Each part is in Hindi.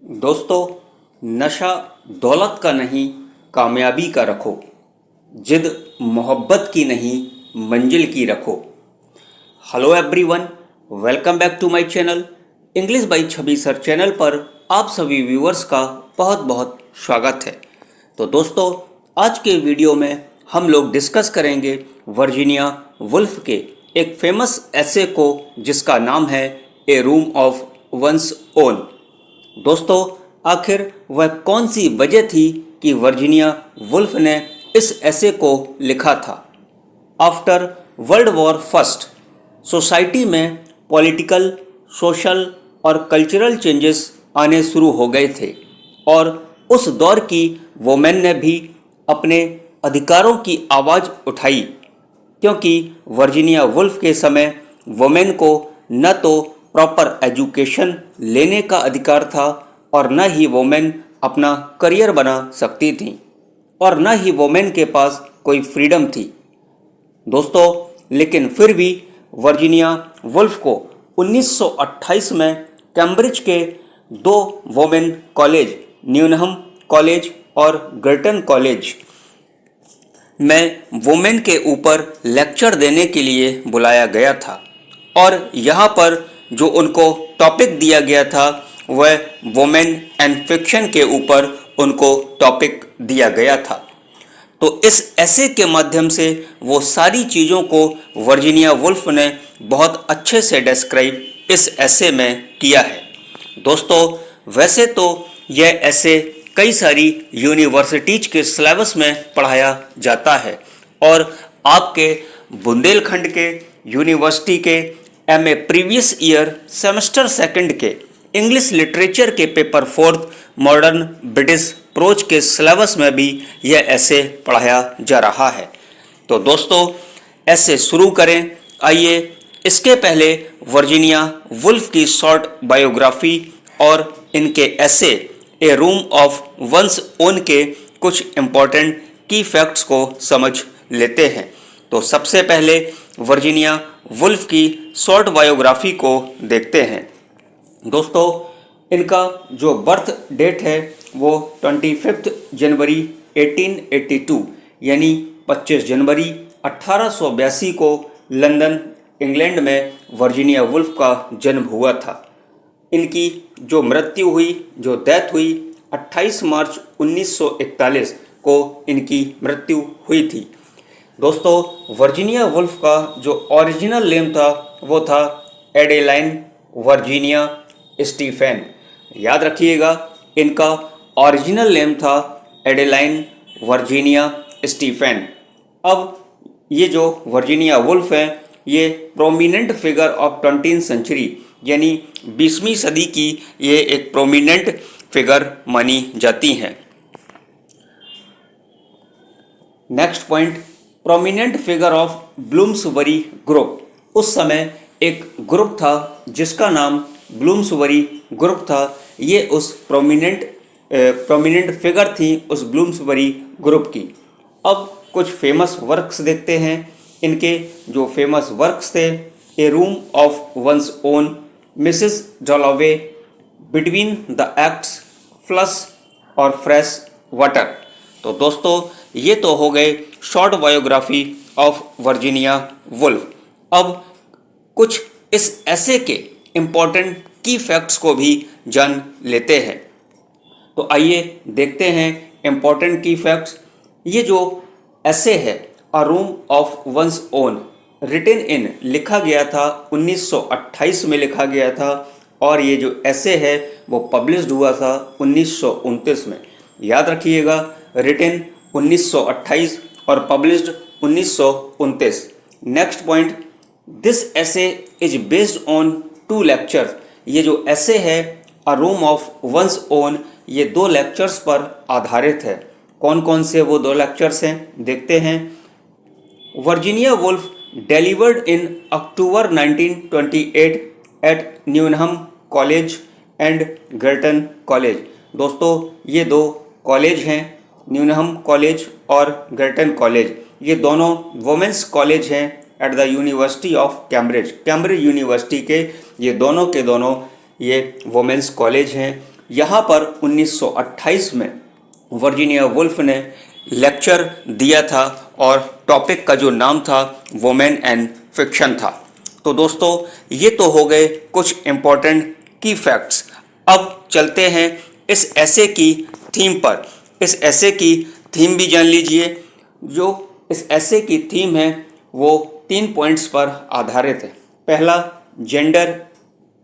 दोस्तों, नशा दौलत का नहीं, कामयाबी का रखो। जिद मोहब्बत की नहीं, मंजिल की रखो। Hello everyone, welcome back to my channel English by Chhavi sir channel पर आप सभी व्यूअर्स का बहुत बहुत स्वागत है। तो दोस्तों, आज के वीडियो में हम लोग डिस्कस करेंगे वर्जीनिया वुल्फ के एक फेमस एसे को जिसका नाम है ए रूम ऑफ वंस ओन। दोस्तों, आखिर वह कौन सी वजह थी कि वर्जीनिया वुल्फ ने इस एसे को लिखा था। After world war first society में पॉलिटिकल, सोशल और कल्चरल चेंजेस आने शुरू हो गए थे और उस दौर की वोमेन ने भी अपने अधिकारों की आवाज़ उठाई, क्योंकि वर्जीनिया वुल्फ के समय वोमेन को न तो प्रॉपर एजुकेशन लेने का अधिकार था और न ही वोमेन अपना करियर बना सकती थी और न ही वोमेन के पास कोई फ्रीडम थी। दोस्तों, लेकिन फिर भी वर्जीनिया वुल्फ को 1928 में कैम्ब्रिज के दो वोमेन कॉलेज, न्यूनहम कॉलेज और गर्टन कॉलेज में वोमेन के ऊपर लेक्चर देने के लिए बुलाया गया था और यहाँ पर जो उनको टॉपिक दिया गया था वह वोमेन एंड फिक्शन के ऊपर उनको टॉपिक दिया गया था। तो इस ऐसे के माध्यम से वो सारी चीज़ों को वर्जीनिया वुल्फ ने बहुत अच्छे से डिस्क्राइब इस ऐसे में किया है। दोस्तों, वैसे तो यह ऐसे कई सारी यूनिवर्सिटीज के सिलेबस में पढ़ाया जाता है और आपके बुंदेलखंड के यूनिवर्सिटी के MA previous year semester second के इंग्लिश लिटरेचर के paper fourth modern British prose के सिलेबस में भी यह ऐसे पढ़ाया जा रहा है। तो दोस्तों, ऐसे शुरू करें। आइए, इसके पहले वर्जीनिया वुल्फ की शॉर्ट बायोग्राफी और इनके ऐसे ए रूम ऑफ वंस ओन के कुछ इम्पोर्टेंट की फैक्ट्स को समझ लेते हैं। तो सबसे पहले वर्जीनिया वुल्फ की शॉर्ट बायोग्राफी को देखते हैं। दोस्तों, इनका जो बर्थ डेट है वो 25 जनवरी 1882 यानी 25 जनवरी 1882 को लंदन, इंग्लैंड में वर्जीनिया वुल्फ का जन्म हुआ था। इनकी जो मृत्यु हुई, जो डेथ हुई, 28 मार्च 1941 को इनकी मृत्यु हुई थी। दोस्तों, वर्जीनिया वुल्फ का जो ओरिजिनल नेम था वो था एडेलाइन वर्जीनिया स्टीफेन। याद रखिएगा, इनका ओरिजिनल नेम था एडेलाइन वर्जीनिया स्टीफेन। अब ये जो वर्जीनिया वुल्फ है ये prominent figure of 20th century यानी 20वीं सदी की ये एक प्रोमिनेंट फिगर मानी जाती हैं। Next point, prominent figure of Bloomsbury group. उस समय एक ग्रुप था जिसका नाम ब्लूम्सबरी ग्रुप था। ये उस प्रोमिनेंट फिगर थी उस ब्लूम्सबरी ग्रुप की। अब कुछ फेमस वर्क्स देखते हैं। इनके जो फेमस वर्क्स थे, a room of one's own, Mrs Dalloway, between the acts, Flush और फ्रेश वाटर। तो दोस्तों, ये तो हो गए short biography of Virginia Woolf. अब कुछ इस ऐसे के इम्पॉर्टेंट की फैक्ट्स को भी जान लेते हैं। तो आइए देखते हैं इम्पॉर्टेंट की फैक्ट्स। ये जो ऐसे है a room of one's own, written in, लिखा गया था 1928 में लिखा गया था और ये जो ऐसे है वो पब्लिश्ड हुआ था 1929 में। याद रखिएगा, रिटन 1928 और पब्लिश्ड 1929। नेक्स्ट पॉइंट, दिस ऐसे इज बेस्ड ऑन 2 लेक्चर्स। ये जो ऐसे है a room of one's own, ये 2 लेक्चर्स पर आधारित है। कौन कौन से वो 2 लेक्चर्स हैं देखते हैं। Virginia Woolf delivered in October 1928 at Newnham college and Girton college. दोस्तों, ये 2 कॉलेज हैं, न्यूनहम कॉलेज और गर्टन कॉलेज। ये दोनों वुमेंस कॉलेज हैं at the university of Cambridge. Cambridge university के ये दोनों ये वुमेंस कॉलेज हैं। यहाँ पर 1928 में वर्जीनिया वुल्फ ने लेक्चर दिया था और टॉपिक का जो नाम था वुमेन एंड फिक्शन था। तो दोस्तों ये तो हो गए कुछ इम्पोर्टेंट की फैक्ट्स। अब चलते हैं इस ऐसे की थीम पर। इस ऐसे की थीम भी जान लीजिए। जो इस ऐसे की थीम है वो 3 पॉइंट्स पर आधारित है। पहला, जेंडर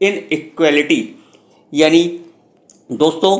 इनइक्वालिटी, यानी दोस्तों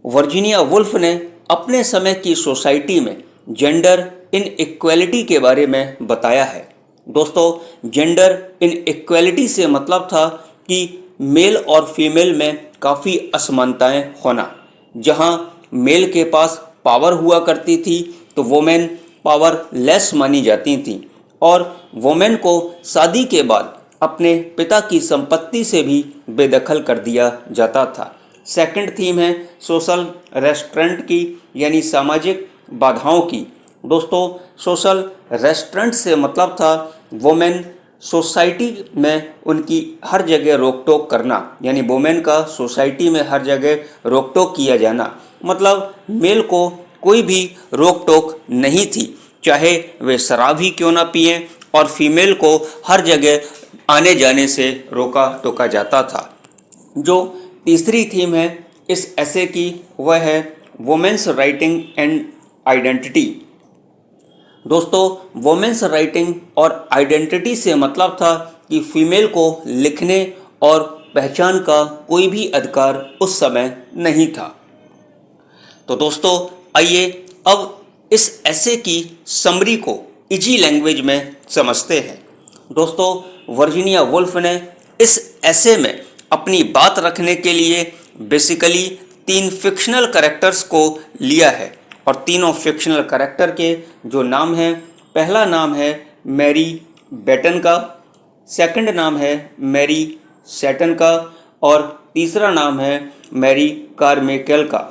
वर्जीनिया वुल्फ ने अपने समय की सोसाइटी में जेंडर इनइक्वालिटी के बारे में बताया है। दोस्तों जेंडर इनइक्वालिटी से मतलब था कि मेल और फीमेल में काफ़ी असमानताएं होना। जहां मेल के पास पावर हुआ करती थी तो वोमेन पावर लेस मानी जाती थी और वोमेन को शादी के बाद अपने पिता की संपत्ति से भी बेदखल कर दिया जाता था। सेकंड थीम है सोशल रेस्ट्रेंट की, यानी सामाजिक बाधाओं की। दोस्तों सोशल रेस्ट्रेंट से मतलब था वोमेन सोसाइटी में उनकी हर जगह रोक टोक करना, यानी वोमेन का सोसाइटी में हर जगह रोक टोक किया जाना। मतलब मेल को कोई भी रोक टोक नहीं थी, चाहे वे शराब ही क्यों ना पिए, और फीमेल को हर जगह आने जाने से रोका टोका जाता था। जो तीसरी थीम है इस ऐसे की वह है वुमेन्स राइटिंग एंड आइडेंटिटी। दोस्तों वुमेन्स राइटिंग और आइडेंटिटी से मतलब था कि फीमेल को लिखने और पहचान का कोई भी अधिकार उस समय नहीं था। तो दोस्तों आइए अब इस ऐसे की समरी को इजी लैंग्वेज में समझते हैं। दोस्तों वर्जीनिया वुल्फ ने इस ऐसे में अपनी बात रखने के लिए बेसिकली 3 फिक्शनल कैरेक्टर्स को लिया है और तीनों फिक्शनल कैरेक्टर के जो नाम हैं, पहला नाम है मैरी बेटन का, सेकंड नाम है मैरी सैटन का और तीसरा नाम है मैरी कारमेकेल का,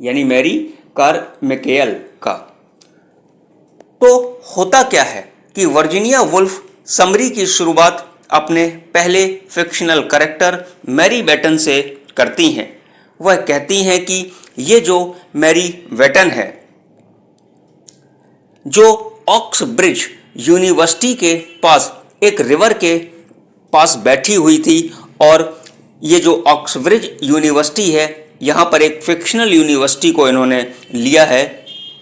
यानी मैरी कारमेकेल का। तो होता क्या है कि वर्जीनिया वुल्फ समरी की शुरुआत अपने पहले फिक्शनल कैरेक्टर मैरी बेटन से करती हैं। वह कहती हैं कि ये जो मैरी बेटन है, जो ऑक्सब्रिज यूनिवर्सिटी के पास एक रिवर के पास बैठी हुई थी, और ये जो ऑक्सब्रिज यूनिवर्सिटी है, यहाँ पर एक फिक्शनल यूनिवर्सिटी को इन्होंने लिया है,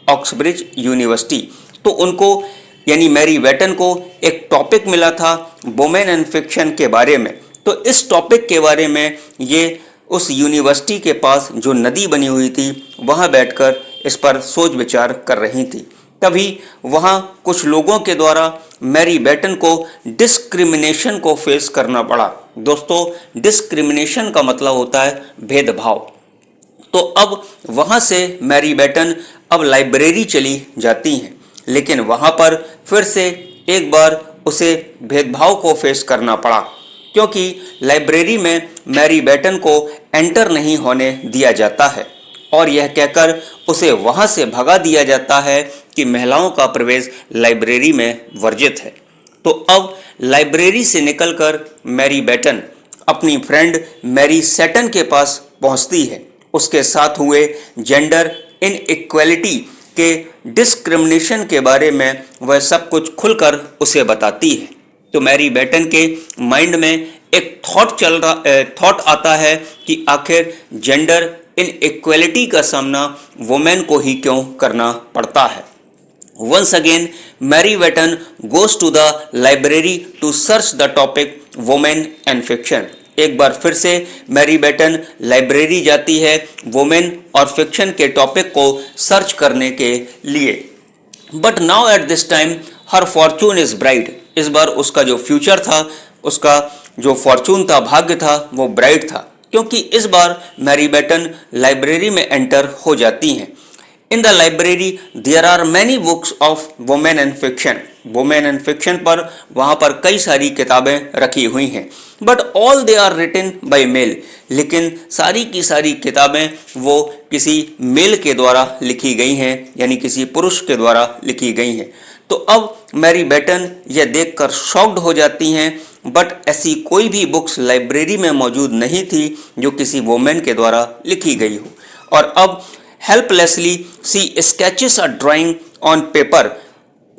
ऑक्सब्रिज यूनिवर्सिटी। तो उनको यानी मैरी बेटन को एक टॉपिक मिला था वुमेन एंड फिक्शन के बारे में। तो इस टॉपिक के बारे में ये उस यूनिवर्सिटी के पास जो नदी बनी हुई थी वहाँ बैठकर इस पर सोच विचार कर रही थी। तभी वहाँ कुछ लोगों के द्वारा मैरी बेटन को डिस्क्रिमिनेशन को फेस करना पड़ा। दोस्तों डिस्क्रिमिनेशन का मतलब होता है भेदभाव। तो अब वहाँ से मैरी बेटन अब लाइब्रेरी चली जाती हैं, लेकिन वहाँ पर फिर से एक बार उसे भेदभाव को फेस करना पड़ा, क्योंकि लाइब्रेरी में मैरी बेटन को एंटर नहीं होने दिया जाता है और यह कहकर उसे वहाँ से भगा दिया जाता है कि महिलाओं का प्रवेश लाइब्रेरी में वर्जित है। तो अब लाइब्रेरी से निकलकर मैरी बेटन अपनी फ्रेंड मैरी सैटन के पास पहुँचती है। उसके साथ हुए जेंडर इनइक्वालिटी के डिस्क्रिमिनेशन के बारे में वह सब कुछ खुलकर उसे बताती है। तो मैरी बेटन के माइंड में एक थॉट आता है कि आखिर जेंडर इनइक्वालिटी का सामना वुमेन को ही क्यों करना पड़ता है। Once again Mary Beton goes to the library to search the topic women and fiction. एक बार फिर से मैरी बेटन लाइब्रेरी जाती है वुमेन और फिक्शन के टॉपिक को सर्च करने के लिए। But now at this time her Fortune is bright. इस बार उसका जो फ्यूचर था, उसका जो फॉर्चून था, भाग्य था, वो ब्राइट था, क्योंकि इस बार मैरी बेटन लाइब्रेरी में एंटर हो जाती हैं। In the library there are many books of women and fiction. Women and fiction पर वहाँ पर कई सारी किताबें रखी हुई हैं। But all they are written by male. लेकिन सारी की सारी किताबें वो किसी मेल के द्वारा लिखी गई हैं, यानी किसी पुरुष के द्वारा लिखी गई हैं। तो अब मैरी बेटन यह देखकर शॉक्ड हो जाती हैं बट ऐसी कोई भी बुक्स लाइब्रेरी में मौजूद नहीं थी जो किसी वुमेन के द्वारा लिखी गई हो। और अब helplessly she sketches a drawing on paper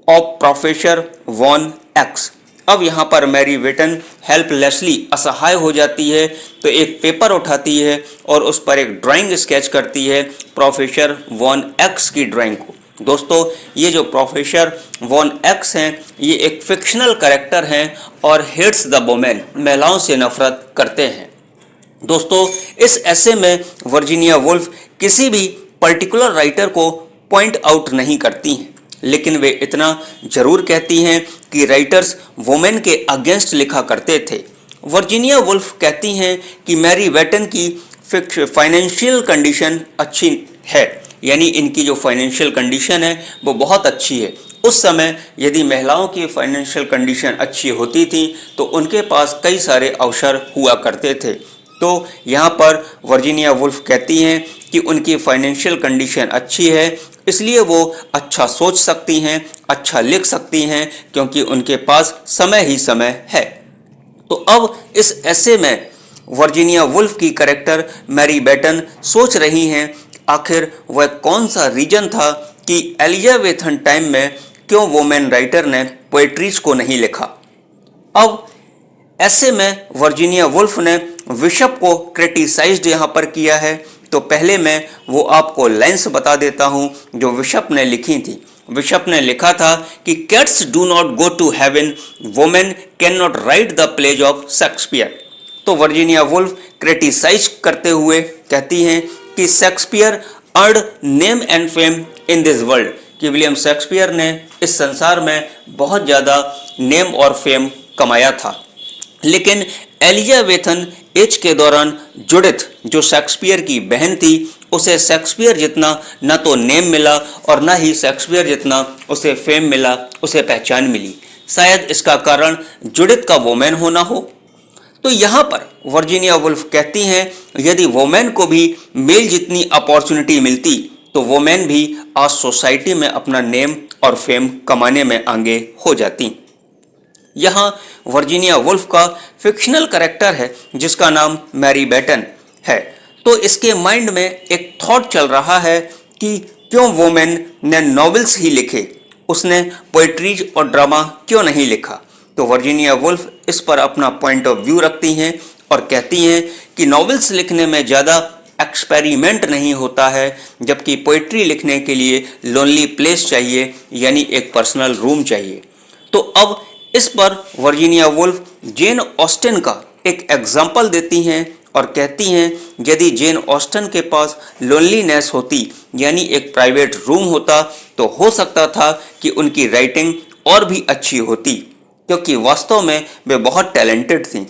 of Professor von X. अब यहाँ पर मैरी वेटन हेल्पलेसली असहाय हो जाती है तो एक पेपर उठाती है और उस पर एक ड्राइंग स्केच करती है प्रोफेसर वॉन एक्स की ड्राइंग को। दोस्तों, ये जो प्रोफेसर वॉन एक्स हैं ये एक फिक्शनल कैरेक्टर हैं और हेट्स द वुमेन, महिलाओं से नफरत करते हैं। दोस्तों, इस ऐसे में वर्जीनिया वुल्फ किसी भी पर्टिकुलर राइटर को पॉइंट आउट नहीं करती हैं, लेकिन वे इतना जरूर कहती हैं कि राइटर्स वुमेन के अगेंस्ट लिखा करते थे। वर्जीनिया वुल्फ कहती हैं कि मैरी वेटन की फाइनेंशियल कंडीशन अच्छी है, यानी इनकी जो फाइनेंशियल कंडीशन है वो बहुत अच्छी है। उस समय यदि महिलाओं की फाइनेंशियल कंडीशन अच्छी होती थी तो उनके पास कई सारे अवसर हुआ करते थे। तो यहाँ पर वर्जीनिया वुल्फ कहती हैं कि उनकी फाइनेंशियल कंडीशन अच्छी है, इसलिए वो अच्छा सोच सकती हैं, अच्छा लिख सकती हैं, क्योंकि उनके पास समय ही समय है। तो अब इस ऐसे में वर्जीनिया वुल्फ की कैरेक्टर मैरी बेटन सोच रही हैं आखिर वह कौन सा रीजन था कि एलिजाबेथन टाइम में क्यों वुमेन राइटर ने पोएट्रीज को नहीं लिखा। अब ऐसे में वर्जीनिया वुल्फ ने बिशप को क्रिटिसाइज्ड यहाँ पर किया है। तो पहले मैं वो आपको लाइन्स बता देता हूँ जो बिशप ने लिखी थी। बिशप ने लिखा था कि cats do not go to heaven, women can not write the plays of Shakespeare. तो वर्जीनिया वुल्फ क्रिटिसाइज करते हुए कहती हैं कि Shakespeare earned name and fame in this world, कि विलियम शेक्सपियर ने इस संसार में बहुत ज़्यादा नेम और फेम कमाया था। लेकिन एलिजाबेथन एज के दौरान जुडिथ, जो शेक्सपियर की बहन थी, उसे शेक्सपियर जितना न तो नेम मिला और न ही शेक्सपियर जितना उसे फेम मिला, उसे पहचान मिली। शायद इसका कारण जुडिथ का वुमेन होना हो। तो यहाँ पर वर्जीनिया वुल्फ कहती हैं यदि वुमेन को भी मेल जितनी अपॉर्चुनिटी मिलती तो वुमेन भी आज सोसाइटी में अपना नेम और फेम कमाने में आगे हो जाती। यहाँ वर्जीनिया वुल्फ का फिक्शनल कैरेक्टर है जिसका नाम मैरी बेटन है। तो इसके माइंड में एक थॉट चल रहा है कि क्यों वुमेन ने नॉवेल्स ही लिखे, उसने पोएट्रीज और ड्रामा क्यों नहीं लिखा। तो वर्जीनिया वुल्फ इस पर अपना पॉइंट ऑफ व्यू रखती हैं और कहती हैं कि नॉवेल्स लिखने में ज़्यादा एक्सपेरिमेंट नहीं होता है, जबकि पोएट्री लिखने के लिए लोनली प्लेस चाहिए, यानी एक पर्सनल रूम चाहिए। तो अब इस पर वर्जीनिया वुल्फ जेन ऑस्टिन का एक एग्जाम्पल देती हैं और कहती हैं यदि जेन ऑस्टिन के पास लोनलीनेस होती, यानी एक प्राइवेट रूम होता, तो हो सकता था कि उनकी राइटिंग और भी अच्छी होती, क्योंकि वास्तव में वे बहुत टैलेंटेड थीं।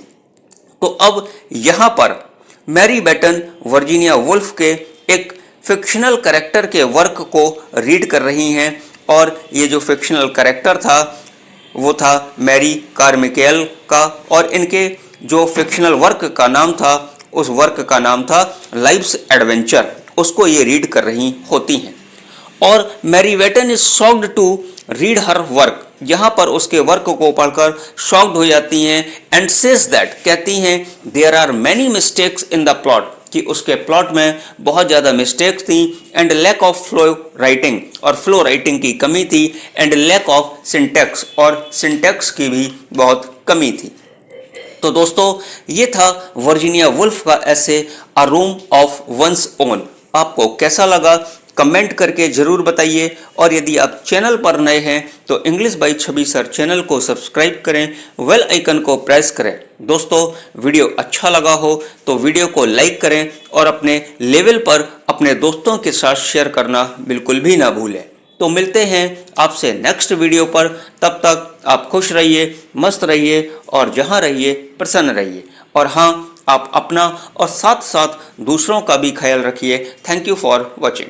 तो अब यहाँ पर मैरी बेटन वर्जीनिया वुल्फ के एक फिक्शनल कैरेक्टर के वर्क को रीड कर रही हैं और ये जो फिक्शनल कैरेक्टर था वो था मैरी कार्मिकेल का, और इनके जो फिक्शनल वर्क का नाम था उस वर्क का नाम था लाइफ्स एडवेंचर। उसको ये रीड कर रही होती हैं और Mary Beton is shocked to read her work. यहाँ पर उसके वर्क को पढ़कर शॉक्ड हो जाती हैं एंड सेज दैट, कहती हैं there are many mistakes in the plot, कि उसके प्लॉट में बहुत ज़्यादा मिस्टेक्स थी, and lack of flow writing, और फ्लो राइटिंग की कमी थी, एंड लैक ऑफ सिंटैक्स, और सिंटैक्स की भी बहुत कमी थी। तो दोस्तों, ये था वर्जीनिया वुल्फ का ऐसे अ रूम ऑफ वंस ओन। आपको कैसा लगा कमेंट करके ज़रूर बताइए, और यदि आप चैनल पर नए हैं तो English by Chhavi sir channel को सब्सक्राइब करें, बेल आइकन को प्रेस करें। दोस्तों, वीडियो अच्छा लगा हो तो वीडियो को लाइक करें और अपने लेवल पर अपने दोस्तों के साथ शेयर करना बिल्कुल भी ना भूलें। तो मिलते हैं आपसे नेक्स्ट वीडियो पर, तब तक आप खुश रहिए, मस्त रहिए और जहाँ रहिए प्रसन्न रहिए। और हाँ, आप अपना और साथ साथ दूसरों का भी ख्याल रखिए। Thank you for watching.